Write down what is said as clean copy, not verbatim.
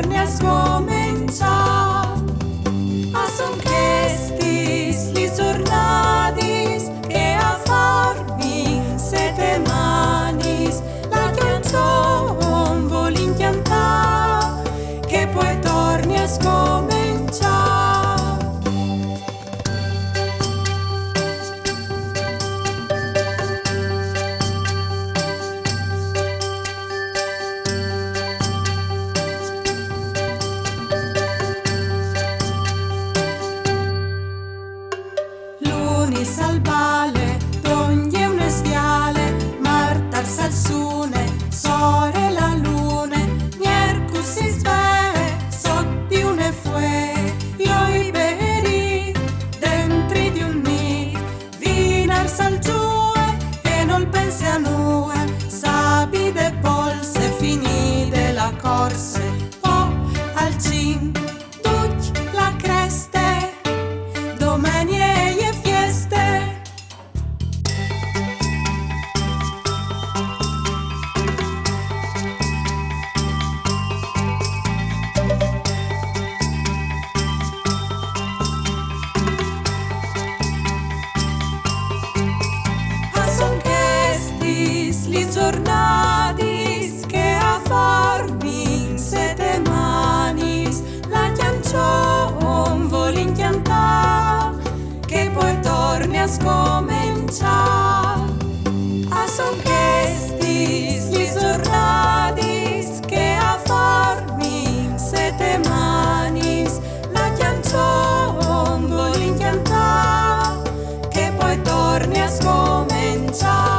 torni a scominciare. A son chestis li giornatis che a farmi sete manis la canzone volin cantare, che poi torni a scominciare. Lunis al bale, d'ogni un sviale, Marta al salsune, sore la lune, miercus si sve, sotti une fue, io i beri, dentri di un mic, vinar sal giue, e non pensi a nue, sabi de polse, finite la corse, po al cin, tuc la creste, domenie e fieste. A son chestis li giornatis che a farmi sete manis la canzone volin cantare, che poi torni a scominciare. A son chestis li giornatis che a farmi sete manis la canzone volin cantare, che poi torni a scominciare.